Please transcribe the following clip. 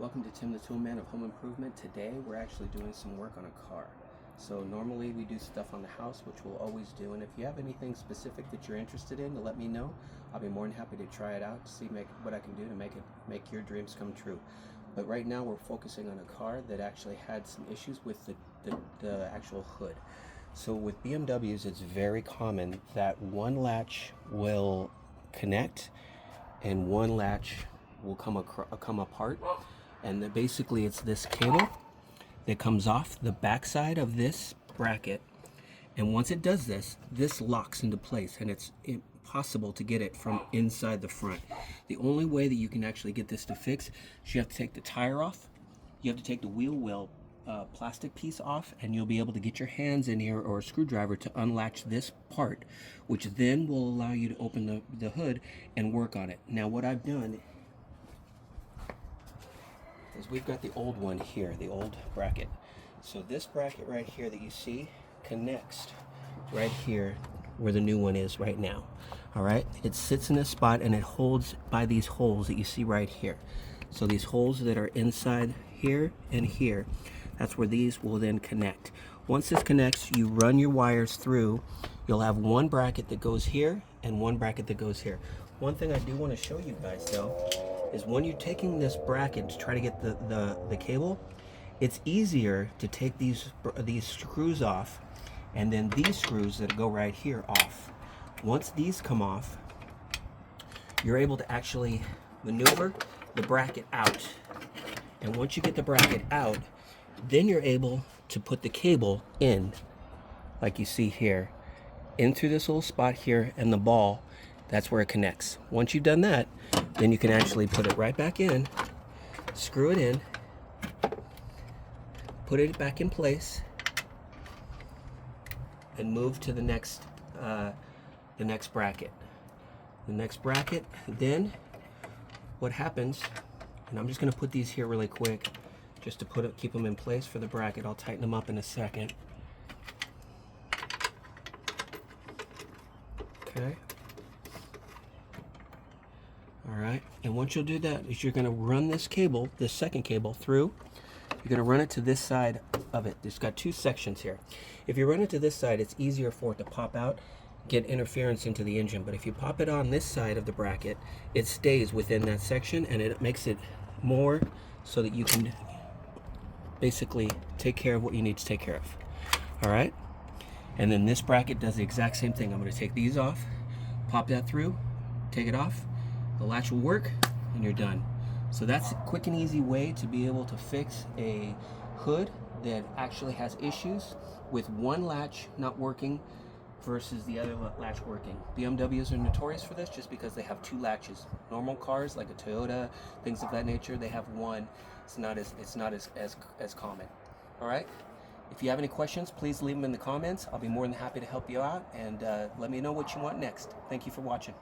Welcome to Tim the Toolman of Home Improvement. Today we're actually doing some work on a car. So normally we do stuff on the house, which we'll always do, and if you have anything specific that you're interested in to let me know, I'll be more than happy to try it out to see what I can do to make your dreams come true. But right now we're focusing on a car that actually had some issues with the actual hood. So with BMWs, it's very common that one latch will connect and one latch will come apart, and basically it's this cable that comes off the backside of this bracket, and once it does this locks into place, and it's impossible to get it from inside the front. The only way that you can actually get this to fix is you have to take the tire off, you have to take the wheel well plastic piece off, and you'll be able to get your hands in here or a screwdriver to unlatch this part, which then will allow you to open the hood and work on it. Now what I've done is we've got the old one here, the old bracket. So this bracket right here that you see connects right here where the new one is right now. All right, it sits in this spot and it holds by these holes that you see right here. So these holes that are inside here and here, that's where these will then connect. Once this connects, you run your wires through. You'll have one bracket that goes here and one bracket that goes here. One thing I do want to show you guys though is when you're taking this bracket to try to get the cable, it's easier to take these screws off, and then these screws that go right here off. Once these come off, you're able to actually maneuver the bracket out. And once you get the bracket out, then you're able to put the cable in, like you see here, in through this little spot here, and the ball, that's where it connects. Once you've done that, then you can actually put it right back in, screw it in, put it back in place, and move to the next bracket. The next bracket, then what happens, and I'm just going to put these here really quick just to keep them in place for the bracket. I'll tighten them up in a second. Okay. Alright, and once you'll do that is you're going to run this cable, this second cable, through. You're going to run it to this side of it. It's got two sections here. If you run it to this side, it's easier for it to pop out, get interference into the engine. But if you pop it on this side of the bracket, it stays within that section, and it makes it more so that you can basically take care of what you need to take care of. Alright? And then this bracket does the exact same thing. I'm going to take these off, pop that through, take it off. The latch will work, and you're done. So that's a quick and easy way to be able to fix a hood that actually has issues with one latch not working versus the other latch working. BMWs are notorious for this just because they have two latches. Normal cars like a Toyota, things of that nature, they have one. It's not as common. All right. If you have any questions, please leave them in the comments. I'll be more than happy to help you out, and let me know what you want next. Thank you for watching.